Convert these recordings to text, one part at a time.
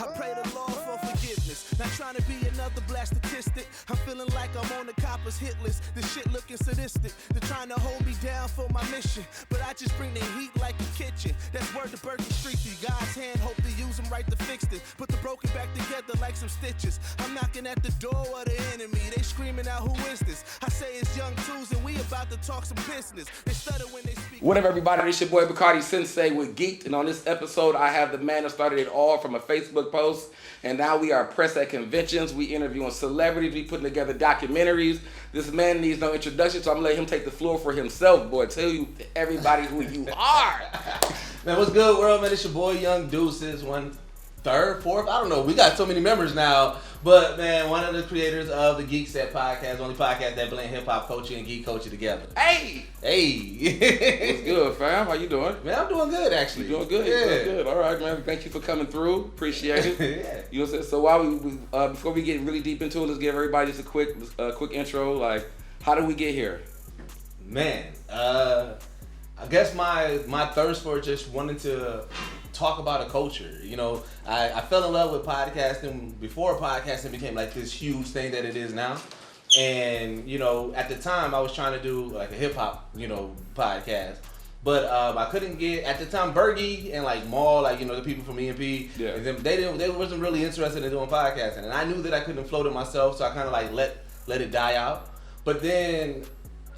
I pray the Lord for forgiveness. Not trying to be another black statistic. I'm feeling like I'm on the coppers hit list. This shit looking sadistic. They're trying to hold me down for my mission, but I just bring the heat like a kitchen. That's word to Berkeley Street. Through God's hand, hope to use them right to fix it. Put the broken back together like some stitches. I'm knocking at the door of the enemy. They screaming out, who is this? I say it's Young Twos and we about to talk some business. They stutter when they speak. What up, everybody? It's your boy Bacardisensei with GEEKED, and on this episode, I have the man that started it all from a Facebook post, and now we are press at conventions. We interviewing celebrities. We putting together documentaries. This man needs no introduction, so I'm gonna let him take the floor for himself. Boy, tell you everybody who you are. Man, what's good, world? Man, it's your boy Young Deuces. 1/3, 4th, I don't know. We got so many members now. But man, one of the creators of the Geekset podcast, only podcast that blend hip hop culture and geek culture together. Hey! What's good, fam? How you doing? Man, I'm doing good actually. You doing good? Yeah. You doing good. All right, man. Thank you for coming through. Appreciate it. Yeah. You know what I'm saying? So while we before we get really deep into it, let's give everybody just a quick intro. Like, how did we get here? Man, I guess my thirst for just wanting to talk about a culture. You know, I fell in love with podcasting before podcasting became like this huge thing that it is now. And, you know, at the time I was trying to do like a hip hop, you know, podcast. But I couldn't get, at the time, Bergie and like Maul, like, you know, the people from EMP, yeah. and them, they wasn't really interested in doing podcasting. And I knew that I couldn't float it myself, so I kind of like let it die out. But then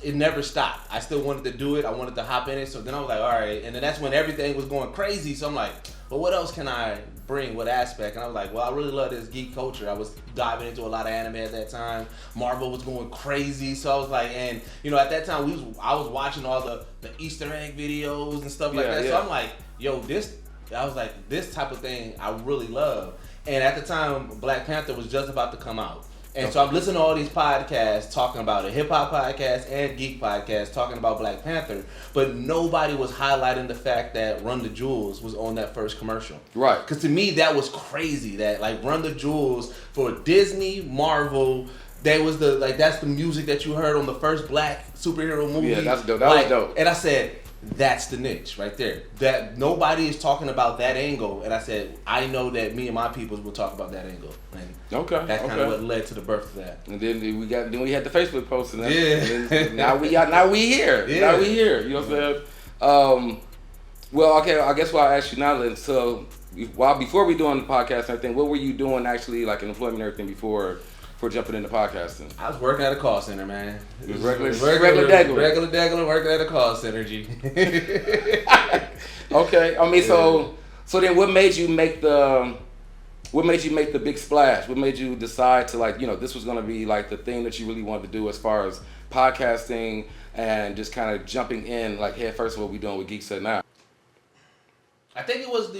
it never stopped. I still wanted to do it. I wanted to hop in it. So then I was like, all right. And then that's when everything was going crazy. So I'm like, well, what else can I bring? What aspect? And I was like, well, I really love this geek culture. I was diving into a lot of anime at that time. Marvel was going crazy. So I was like, and you know, at that time I was watching all the Easter egg videos and stuff like that. Yeah. So I'm like, yo, this type of thing I really love. And at the time, Black Panther was just about to come out. And so I'm listening to all these podcasts talking about it, hip hop podcasts and geek podcasts talking about Black Panther, but nobody was highlighting the fact that Run the Jewels was on that first commercial. Right. Because to me that was crazy that like Run the Jewels for Disney, Marvel, that's the music that you heard on the first black superhero movie. Yeah, that's dope. That was dope. And I said, that's the niche right there. That nobody is talking about that angle, and I said, I know that me and my peoples will talk about that angle. And that's kind of what led to the birth of that. And then we had the Facebook post, and yeah. Now we here. Yeah. Now we here. You know what I'm saying? Well, okay. I guess I'll ask you now, Lynn. So, before we doing the podcast and everything, what were you doing actually, like in employment and everything before jumping into podcasting? I was working at a call center, man. It was regular degular. Working at a call center, G. Okay. I mean, so then what made you make the big splash? What made you decide to, like, you know, this was going to be like the thing that you really wanted to do as far as podcasting and just kind of jumping in like head first of what we're doing with Geekset now? I think it was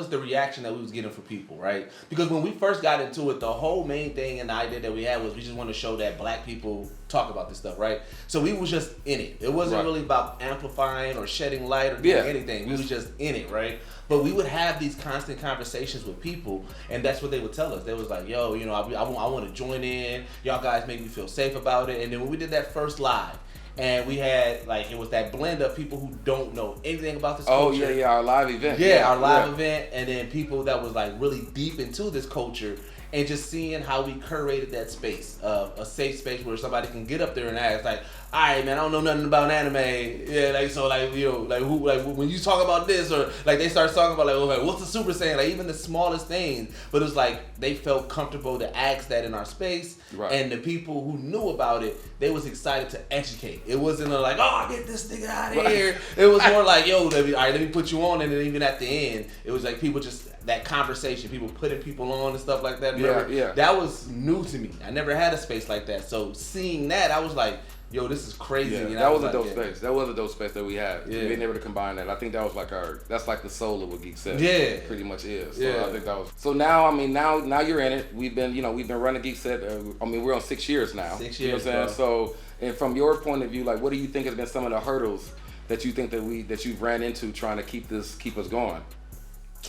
the reaction that we was getting from people, right? Because when we first got into it, the whole main thing and the idea that we had was we just want to show that black people talk about this stuff, right? So we was just in it. It wasn't really about amplifying or shedding light or doing anything. We was just in it, right? But we would have these constant conversations with people, and that's what they would tell us. They was like, yo, you know, I want to join in. Y'all guys make me feel safe about it. And then when we did that first live, and we had, like, it was that blend of people who don't know anything about this culture. Oh, yeah, our live event. Yeah, our live event, and then people that was, like, really deep into this culture, and just seeing how we curated that space, a safe space where somebody can get up there and ask, like, all right, man, I don't know nothing about anime. Yeah, like, so, like, you know, like, who, like, when you talk about this, or, like, they start talking about, like, what's the Super Saiyan? Like, even the smallest things. But it was like, they felt comfortable to ask that in our space. Right. And the people who knew about it, they was excited to educate. It wasn't like, oh, get this nigga out of here. It was more like, yo, all right, let me put you on. And then even at the end, it was like people just, that conversation, people putting people on and stuff like that. Remember? Yeah. That was new to me. I never had a space like that. So seeing that, I was like, yo, this is crazy. Yeah, and that was a like, dope space. That was a dope space that we had. Yeah. Being able to combine that. I think that was like that's like the soul of what Geekset pretty much is. So yeah. I think that was. So now, I mean, now you're in it. We've been running Geekset. I mean, we're on 6 years now. 6 years, you know what I'm saying? So, and from your point of view, like, what do you think has been some of the hurdles that you think that you've ran into trying to keep us going?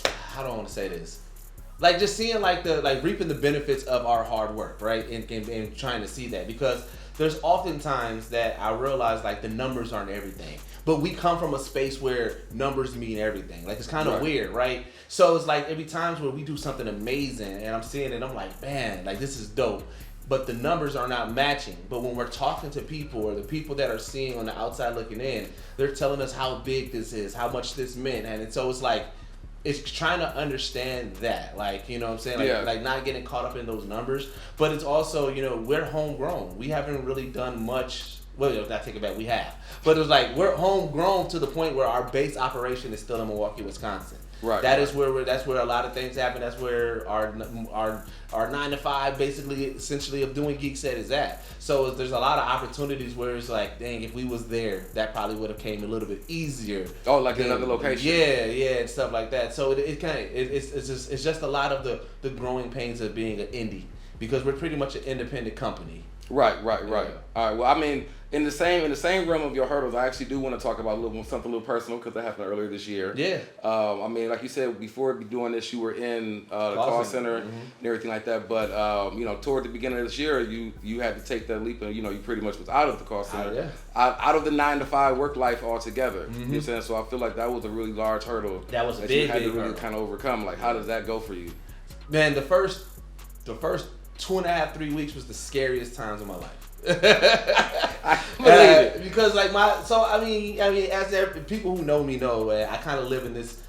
How do I want to say this? Like, just seeing reaping the benefits of our hard work, right? And trying to see that, because there's oftentimes that I realize like the numbers aren't everything. But we come from a space where numbers mean everything. Like, it's kind of weird, right? So it's like every times where we do something amazing and I'm seeing it, I'm like, man, like this is dope. But the numbers are not matching. But when we're talking to people or the people that are seeing on the outside looking in, they're telling us how big this is, how much this meant. And so it's like, it's trying to understand that, like, you know what I'm saying? Like, like not getting caught up in those numbers. But it's also, you know, we're homegrown. We haven't really done much. Well, I take it back, we have. But it was like, we're homegrown to the point where our base operation is still in Milwaukee, Wisconsin. Right. Is where that's where a lot of things happen. That's where our 9 to 5 basically essentially of doing Geekset is at. So there's a lot of opportunities where it's like, dang, if we was there, that probably would have came a little bit easier. Oh, like in another location. Yeah, and stuff like that. So it's just a lot of the growing pains of being an indie, because we're pretty much an independent company. Right. All right. Well, I mean, in the same realm of your hurdles, I actually do want to talk about something a little personal, because that happened earlier this year. Yeah. I mean, like you said, before doing this, you were in the call center and everything like that. But you know, toward the beginning of this year, you had to take that leap, and you know, you pretty much was out of the call center, out of the 9 to 5 work life altogether. You know what I'm saying? So I feel like that was a really large hurdle. That was a big, you had to really kind of overcome. Like, how does that go for you? Man, the first 2.5, 3 weeks was the scariest times of my life. I believe it. Because like I mean, as people who know me know, I kind of live in this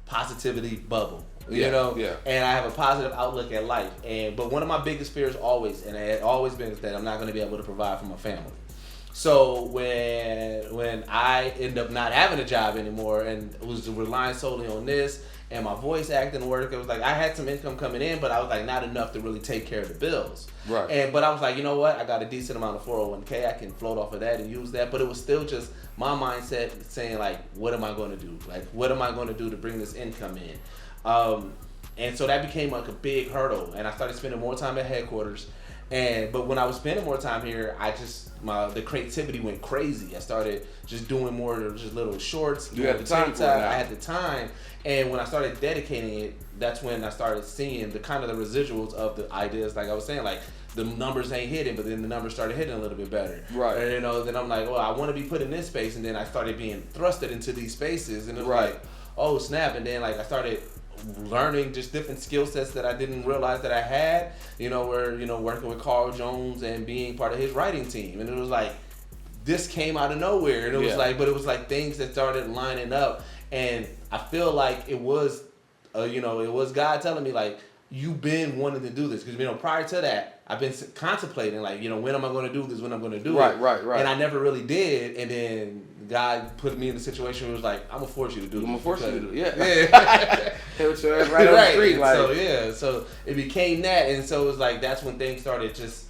positivity bubble, you know, and I have a positive outlook at life. But one of my biggest fears always, and it had always been, is that I'm not going to be able to provide for my family. So when I end up not having a job anymore and was relying solely on this, and my voice acting work, it was like I had some income coming in, but I was like not enough to really take care of the bills. Right. But I was like, you know what? I got a decent amount of 401k. I can float off of that and use that. But it was still just my mindset saying like, what am I going to do? Like, what am I going to do to bring this income in? And so that became like a big hurdle. And I started spending more time at headquarters. But when I was spending more time here, the creativity went crazy. I started just doing more just little shorts. You had the time for it now. I had the time. And when I started dedicating it, that's when I started seeing the kind of the residuals of the ideas. Like I was saying, like the numbers ain't hitting, but then the numbers started hitting a little bit better. Right. And, you know, then I'm like, well, I want to be put in this space. And then I started being thrusted into these spaces. And it was like, oh, snap. And then like I started learning just different skill sets that I didn't realize that I had, you know, working with Carl Jones and being part of his writing team. And it was like, this came out of nowhere. And it was like, but it was like things that started lining up. And I feel like it was, it was God telling me like, you've been wanting to do this. Because, you know, prior to that, I've been contemplating like, you know, when am I going to do this? When I'm going to do it? Right. And I never really did. And then God put me in a situation where it was like, I'm going to force you to do this. I'm going to force you to do it. Hey, with your ass right on the street. Like. So it became that. And so it was like, that's when things started just,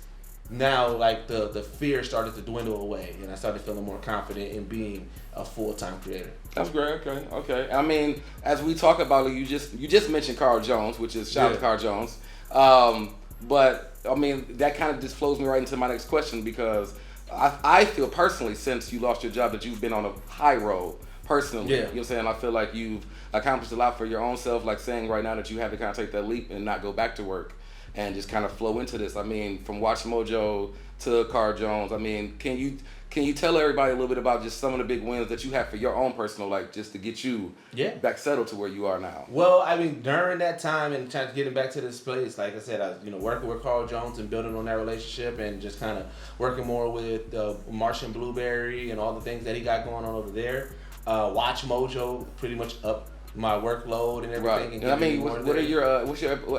now like the fear started to dwindle away. And I started feeling more confident in being a full-time creator. That's great. Okay. I mean, as we talk about it, you just mentioned Carl Jones, which is shout out to Carl Jones. But I mean, that kind of just flows me right into my next question, because I feel personally, since you lost your job, that you've been on a high road personally. You know what I'm saying? I feel like you've accomplished a lot for your own self, like saying right now that you had to kind of take that leap and not go back to work and just kind of flow into this. I mean, from Watch Mojo to Carl Jones, I mean, can you tell everybody a little bit about just some of the big wins that you had for your own personal life, just to get you back settled to where you are now? Well, I mean, during that time and trying to get back to this place, like I said, I was working with Carl Jones and building on that relationship, and just kind of working more with Martian Blueberry and all the things that he got going on over there. Watch Mojo pretty much up my workload and everything. And I mean, what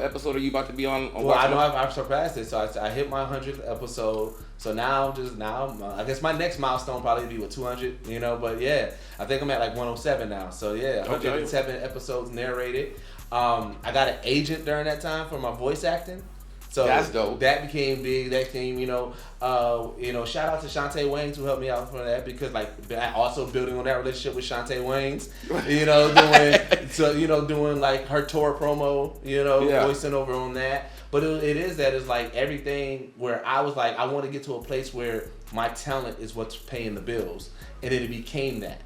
episode are you about to be on? Well, I know I've surpassed it, so I hit my 100th episode. So now, I guess my next milestone probably be with 200, but yeah, I think I'm at like 107 now. So yeah, 107 episodes narrated. I got an agent during that time for my voice acting. So that's dope. That became big. That came, shout out to Shantae Waynes who helped me out for that, because like also building on that relationship with Shantae Waynes, doing like her tour promo, voicing over on that. But it's like everything where I was like, I want to get to a place where my talent is what's paying the bills, and it became that.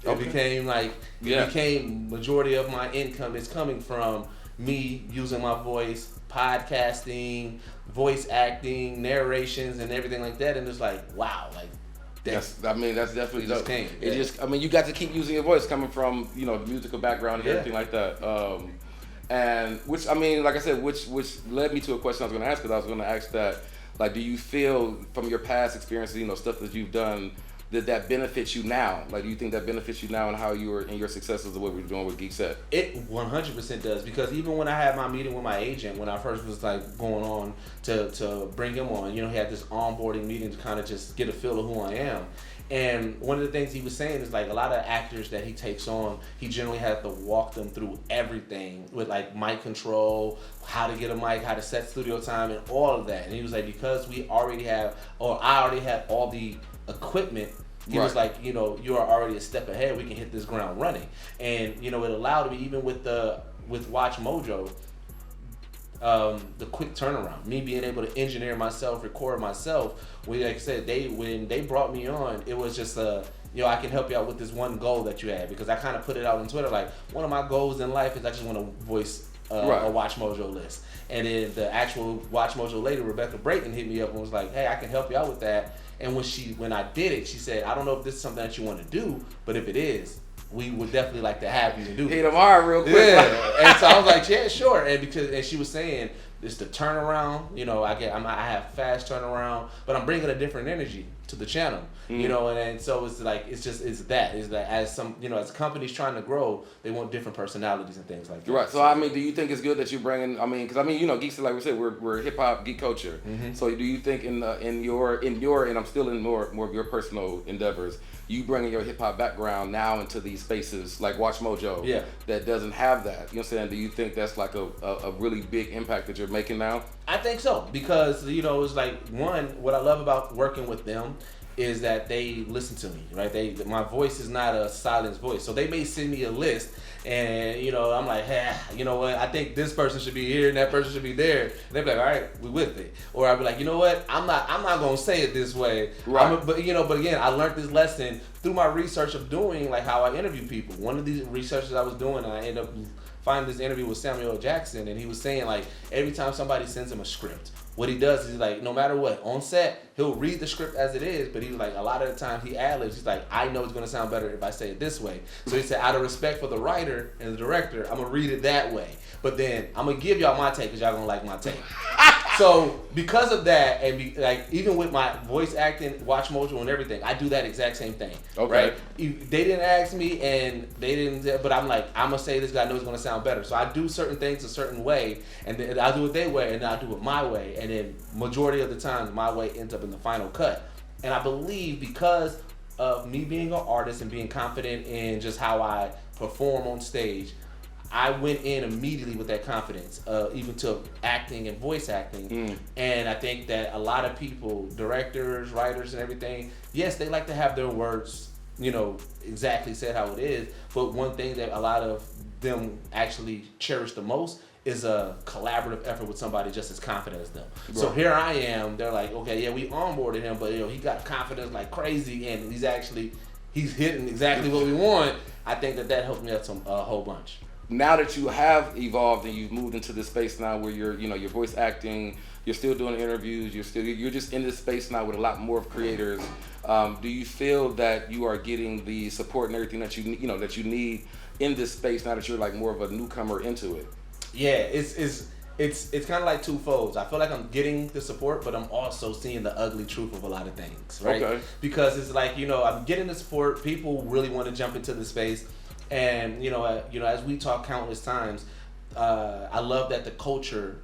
It became like, became majority of my income is coming from me using my voice, podcasting, voice acting, narrations, and everything like that. And it's like, wow, like that's definitely dope. It just, you got to keep using your voice coming from, the musical background and everything like that. And which, like I said, which led me to a question I was going to ask, because I was going to ask that, like, do you feel from your past experiences, stuff that you've done, that benefits you now? Like, do you think that benefits you now and how you're in your successes of what we're doing with Geekset? It 100% does, because even when I had my meeting with my agent, when I first was like going on to bring him on, he had this onboarding meeting to kind of just get a feel of who I am. And one of the things he was saying is, like, a lot of actors that he takes on, he generally has to walk them through everything with, like, mic control, how to get a mic, how to set studio time, and all of that. And he was like, because I already have all the equipment, he was like, you are already a step ahead. We can hit this ground running. And, it allowed me, even with Watch Mojo, the quick turnaround, me being able to engineer myself, record myself. Like I said, when they brought me on, it was just I can help you out with this one goal that you had, because I kind of put it out on Twitter, like, one of my goals in life is I just want to voice a Watch Mojo list. And then the actual Watch Mojo lady, Rebecca Brayton, hit me up and was like, hey, I can help you out with that. And when I did it, she said, I don't know if this is something that you want to do, but if it is, we would definitely like to have you to do. Hit them hard real quick. Yeah. And so I was like, yeah, sure. And she was saying, it's the turnaround. I have fast turnaround, but I'm bringing a different energy to the channel. And so it's like, it's that as companies trying to grow, they want different personalities and things like that. Right. So do you think it's good that you're bringing? Because Geekset, like we said, we're hip hop geek culture. Mm-hmm. So do you think in your and I'm still in more of your personal endeavors, you bringing your hip hop background now into these spaces like Watch Mojo, that doesn't have that? You know what I'm saying? Do you think that's like a really big impact that you're making now? I think so, because it's like, one, what I love about working with them is that they listen to me, right? My voice is not a silenced voice, so they may send me a list, and I'm like, hey, you know what? I think this person should be here and that person should be there. And they be like, all right, we with it. Or I'd be like, you know what? I'm not gonna say it this way. Right. But again, I learned this lesson through my research of doing, like, how I interview people. One of these researches I was doing, and I ended up finding this interview with Samuel L. Jackson, and he was saying, like, every time somebody sends him a script, what he does is, like, no matter what, on set, he'll read the script as it is, but he's like, a lot of the time he ad-libs. He's like, I know it's going to sound better if I say it this way. So he said, out of respect for the writer and the director, I'm going to read it that way. But then I'm going to give y'all my take because y'all going to like my take. So because of that, and even with my voice acting, Watch Mojo and everything, I do that exact same thing. Okay. Right? They didn't ask me, and they didn't, but I'm like, I'm going to say this because I know it's going to sound better. So I do certain things a certain way, and then I'll do it their way, and then I'll do it my way. And then majority of the time, my way ends up in the final cut. And I believe because of me being an artist and being confident in just how I perform on stage, I went in immediately with that confidence, even to acting and voice acting. And I think that a lot of people, directors, writers, and everything, yes, they like to have their words, exactly said how it is. But one thing that a lot of them actually cherish the most is a collaborative effort with somebody just as confident as them. Right. So here I am. They're like, okay, yeah, we onboarded him, but he got confidence like crazy, and he's hitting exactly what we want. I think that helped me out a whole bunch. Now that you have evolved and you've moved into this space now where you're voice acting, you're still doing interviews, you're just in this space now with a lot more of creators. Do you feel that you are getting the support and everything that you need in this space now that you're like more of a newcomer into it? Yeah, it's kind of like two folds. I feel like I'm getting the support, but I'm also seeing the ugly truth of a lot of things, right? Okay. Because it's like, I'm getting the support. People really want to jump into the space. And as we talk countless times, I love that the culture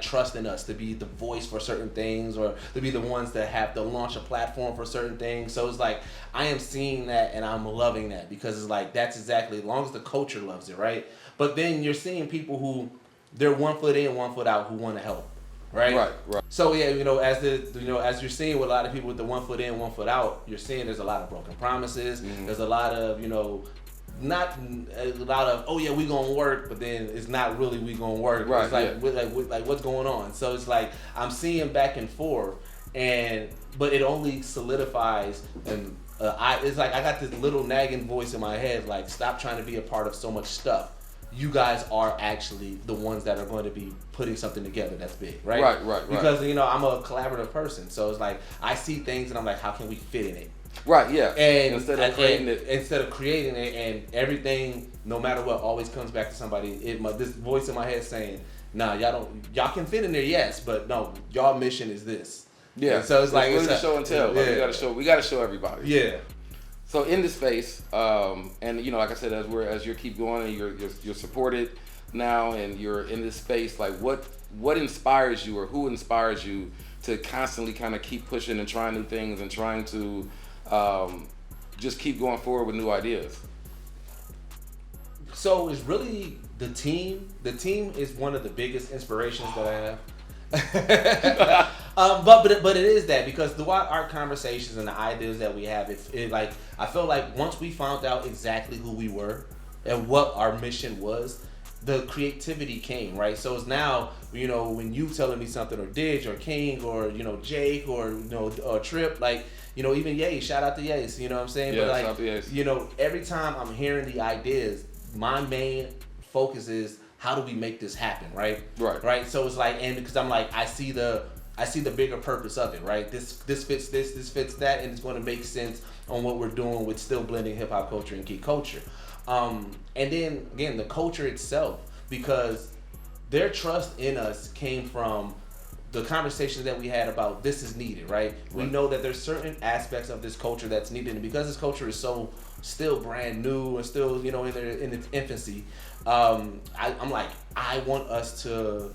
trust in us to be the voice for certain things, or to be the ones that have to launch a platform for certain things. So it's like I am seeing that, and I'm loving that, because it's like that's exactly, as long as the culture loves it, right? But then you're seeing people who they're 1 foot in, 1 foot out, who want to help. Right. So yeah, as you're seeing with a lot of people with the 1 foot in, 1 foot out, you're seeing there's a lot of broken promises. Mm-hmm. There's a lot of not a lot of, oh yeah, we gonna work, but then it's not really we gonna work. Right. It's like what's going on? So it's like I'm seeing back and forth, but it only solidifies, and it's like I got this little nagging voice in my head, like, stop trying to be a part of so much stuff. you guys are actually the ones that are going to be putting something together that's big, right? Right. Because, you know, I'm a collaborative person. So it's like, I see things and I'm like, how can we fit in it? Right, yeah. And instead of creating it, and everything, no matter what, always comes back to somebody. This voice in my head saying, "Nah, y'all can fit in there, yes, but no, y'all mission is this." Yeah. And so it's like really the show and tell. Yeah. Like, we gotta show everybody. Yeah. So in this space, and you know, like I said, as you keep going and you're supported now, and you're in this space, like what inspires you, or who inspires you to constantly kind of keep pushing and trying new things and trying to just keep going forward with new ideas? So it's really the team. The team is one of the biggest inspirations that I have. But it is that, because throughout our conversations and the ideas that we have, it like, I feel like once we found out exactly who we were and what our mission was, the creativity came, right? So it's now, you know, when you telling me something, or Didge, or King, or, you know, Jake, or, you know, Trip, like, you know, even Yace, shout out to Yace, you know what I'm saying? Yeah, but like, shout out to Yace. you know, every time I'm hearing the ideas, my main focus is, how do we make this happen, right? Right. So it's like, and because I'm like, I see the bigger purpose of it, right? This fits this fits that, and it's going to make sense on what we're doing with still blending hip hop culture and geek culture. And then again, the culture itself, because their trust in us came from the conversations that we had about this is needed, right? We know that there's certain aspects of this culture that's needed, and because this culture is so still brand new and still, you know, in its infancy, I'm like, I want us to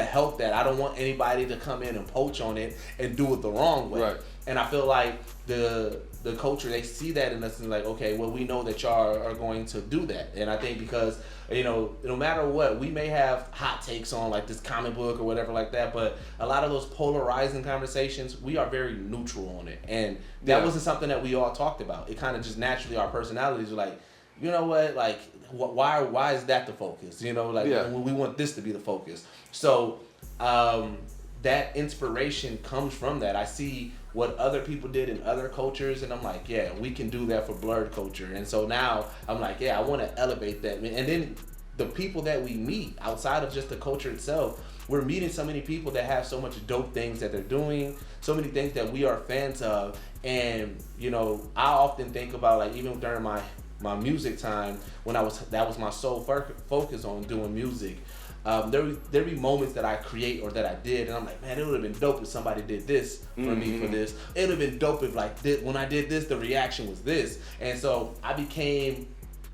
help that. I don't want anybody to come in and poach on it and do it the wrong way. Right. And I feel like the culture, they see that in us and like, okay, well, we know that y'all are going to do that. And I think because, you know, no matter what, we may have hot takes on like this comic book or whatever like that, but a lot of those polarizing conversations, we are very neutral on it. And that wasn't something that we all talked about. It kind of just naturally, our personalities were like, you know what, like, why is that the focus? You know, like, we want this to be the focus. So that inspiration comes from that. I see what other people did in other cultures, and I'm like, yeah, we can do that for blurred culture. And so now I'm like, yeah, I want to elevate that. And then the people that we meet outside of just the culture itself, we're meeting so many people that have so much dope things that they're doing, so many things that we are fans of. And, you know, I often think about, like, even during my music time, when that was my sole focus on doing music, there be moments that I create or that I did, and I'm like, man, it would have been dope if somebody did this for me for this. It would have been dope if, like, when I did this, the reaction was this. And so I became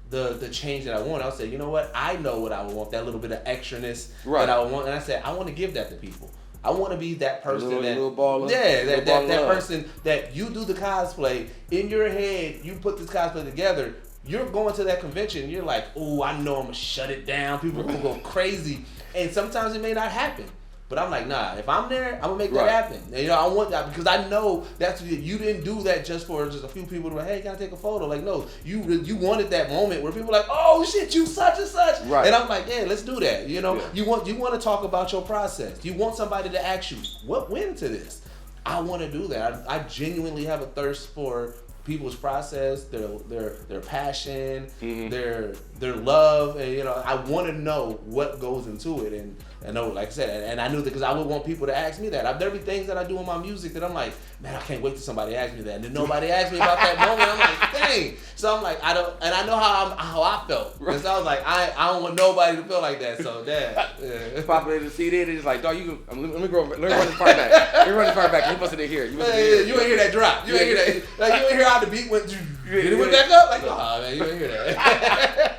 the change that I want. I said, you know what? I know what I would want, that little bit of extraness that I would want. And I said, I want to give that to people. I want to be that person that person that you do the cosplay in your head. You put this cosplay together. You're going to that convention. You're like, oh, I know I'm gonna shut it down. People are gonna go crazy, and sometimes it may not happen. But I'm like, nah. If I'm there, I'm gonna make that happen. And, you know, I want that because I know that's you didn't do that just for just a few people to be like, hey, can I take a photo? Like, no, you wanted that moment where people are like, oh shit, you such and such. Right. And I'm like, yeah, let's do that. You know, you want to talk about your process. You want somebody to ask you what went into this. I want to do that. I genuinely have a thirst for people's process, their passion, their love, and, you know, I want to know what goes into it. And I know, like I said, and I knew that because I would want people to ask me that. There be things that I do in my music that I'm like, man, I can't wait till somebody asks me that. And then nobody asked me about that moment. I'm like, dang. So I'm like, I know how I felt. And so I was like, I don't want nobody to feel like that. So that Papa in the CD, they're just like, dog, you can, let me run this part back. Let me run this part back. You must have didn't hear it. You ain't hear that drop. You ain't hear that. Like, you ain't hear how the beat went. It went back up. Like, oh man, you ain't hear that.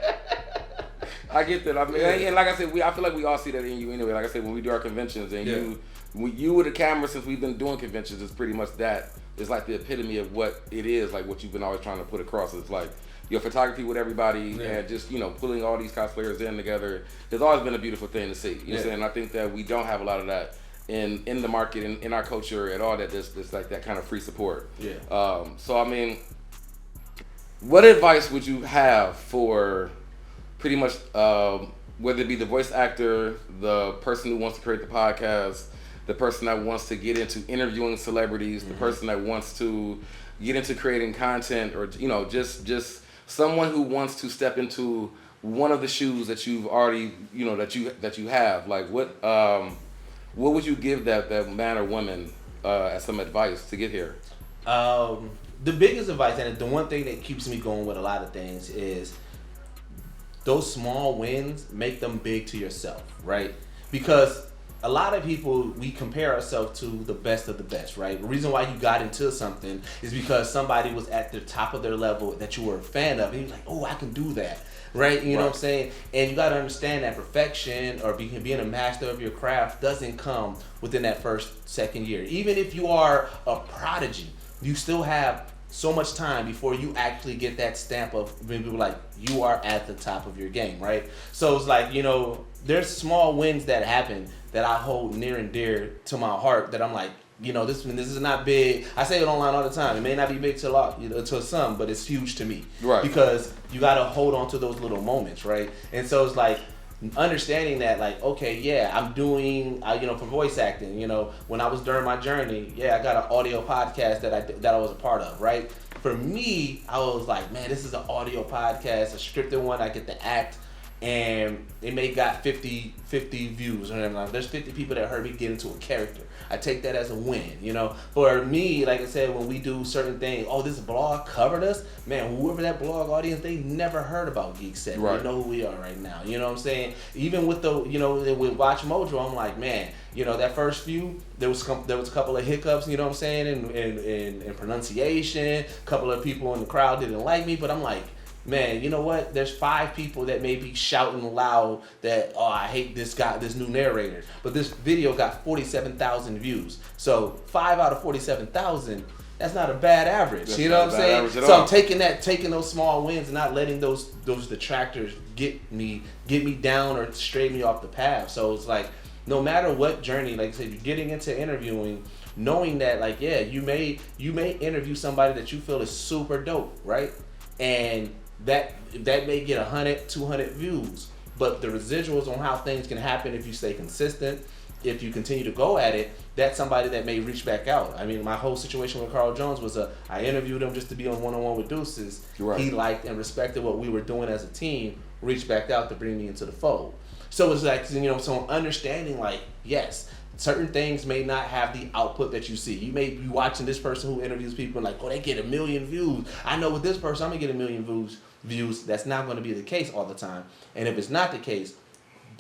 I get that. I mean, and like I said, I feel like we all see that in you anyway. Like I said, when we do our conventions, and you with the camera, since we've been doing conventions, it's pretty much that. It's like the epitome of what it is, like what you've been always trying to put across. It's like your photography with everybody, and just, you know, pulling all these cosplayers in together. It's always been a beautiful thing to see. You know what I'm saying? And I think that we don't have a lot of that in the market, in our culture at all. That there's like that kind of free support. Yeah. So I mean, what advice would you have for pretty much whether it be the voice actor, the person who wants to create the podcast, the person that wants to get into interviewing celebrities, the person that wants to get into creating content, or, you know, just someone who wants to step into one of the shoes that you've already, you know, that you have, like what would you give that man or woman as some advice to get here? The biggest advice, and the one thing that keeps me going with a lot of things, is those small wins, make them big to yourself, right? Because a lot of people, we compare ourselves to the best of the best, right? The reason why you got into something is because somebody was at the top of their level that you were a fan of, and you're like, oh, I can do that, right? You know what I'm saying? And you got to understand that perfection or being a master of your craft doesn't come within that second year. Even if you are a prodigy, you still have so much time before you actually get that stamp of being people like, you are at the top of your game, right? So it's like, you know, there's small wins that happen that I hold near and dear to my heart that I'm like, you know, this is not big. I say it online all the time. It may not be big to a lot, you know, to some, but it's huge to me. Right. Because you got to hold on to those little moments, right? And so it's like, understanding that, like, okay, yeah, I'm doing, you know, for voice acting, you know, when I was during my journey, yeah, I got an audio podcast that I was a part of, right? For me, I was like, man, this is an audio podcast, a scripted one, I get to act, and it may got 50 views or whatever. There's 50 people that heard me get into a character. I take that as a win, you know. For me, like I said, when we do certain things, oh, this blog covered us, man, whoever that blog audience, they never heard about Geekset. Right. They know who we are right now. You know what I'm saying? Even with the, you know, with Watch Mojo, I'm like, man, you know, that first few, there was a couple of hiccups, you know what I'm saying, in pronunciation. A couple of people in the crowd didn't like me, but I'm like, man, you know what? There's 5 people that may be shouting loud that, oh, I hate this guy, this new narrator. But this video got 47,000 views. So 5 out of 47,000, that's not a bad average. That's you know what I'm saying? So I'm taking those small wins and not letting those detractors get me down or stray me off the path. So it's like, no matter what journey, like I said, you're getting into interviewing, knowing that, like, yeah, you may interview somebody that you feel is super dope, right? And that may get 100, 200 views, but the residuals on how things can happen if you stay consistent, if you continue to go at it, that's somebody that may reach back out. I mean, my whole situation with Carl Jones was I interviewed him just to be on one-on-one with Deuces. Right. He liked and respected what we were doing as a team, reached back out to bring me into the fold. So it's like, you know, so understanding, like, yes, certain things may not have the output that you see. You may be watching this person who interviews people and like, oh, they get 1 million views. I know with this person, I'm gonna get 1 million views. That's not gonna be the case all the time. And if it's not the case,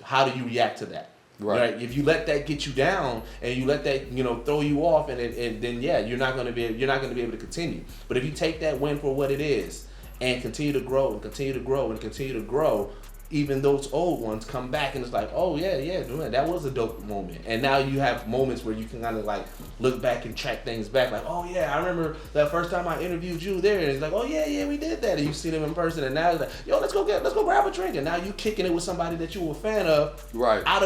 how do you react to that? Right. If you let that get you down and you let that, you know, throw you off, and then yeah, you're not gonna be able to continue. But if you take that win for what it is and continue to grow and continue to grow and continue to grow, even those old ones come back and it's like, oh yeah, man, that was a dope moment. And now you have moments where you can kind of like look back and track things back, like, oh yeah, I remember that first time I interviewed you there, and it's like, oh yeah, we did that, and you see them in person, and now it's like, yo, let's go grab a drink, and now you kicking it with somebody that you were a fan of, right, out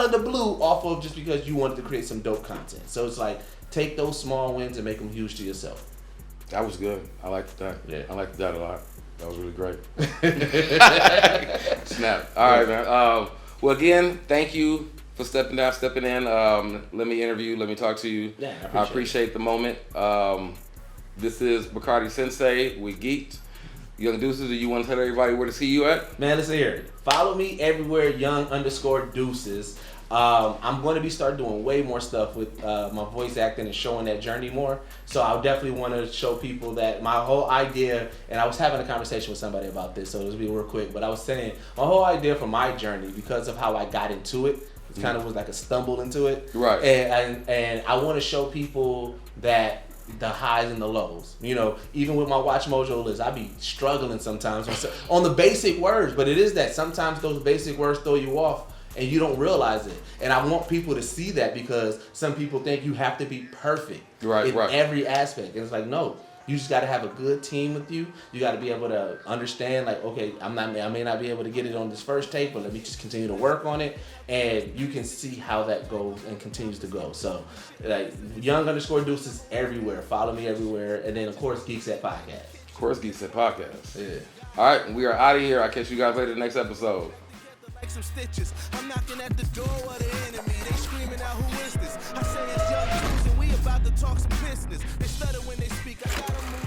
of the blue, off of just because you wanted to create some dope content. So it's like, take those small wins and make them huge to yourself. That was good. I liked that. Yeah. I liked that a lot. That was really great. Snap. All right, man. Well, again, thank you for stepping in. Let me interview. Let me talk to you. Yeah, I appreciate the moment. This is Bacardisensei with Geeked. Young Deuces, do you want to tell everybody where to see you at? Man, listen here. Follow me everywhere, young_Deuces. I'm going to be starting doing way more stuff with my voice acting and showing that journey more. So I definitely want to show people that my whole idea, and I was having a conversation with somebody about this, so this will be real quick, but I was saying my whole idea for my journey, because of how I got into it, it kind of was like a stumble into it. Right. And I want to show people that the highs and the lows, you know, even with my Watch Mojo list, I be struggling sometimes on the basic words, but it is that sometimes those basic words throw you off and you don't realize it. And I want people to see that, because some people think you have to be perfect in every aspect. And it's like, no, you just got to have a good team with you. You got to be able to understand, like, okay, I may not be able to get it on this first take, but let me just continue to work on it. And you can see how that goes and continues to go. So, like, young_Deuces everywhere. Follow me everywhere. And then, of course, Geekset Podcast. Of course, Geekset Podcast. Yeah. All right, we are out of here. I'll catch you guys later in the next episode. Like some stitches, I'm knocking at the door of the enemy. They screaming out, who is this? I say it's Young Deuces and we about to talk some business. They stutter when they speak. I gotta move.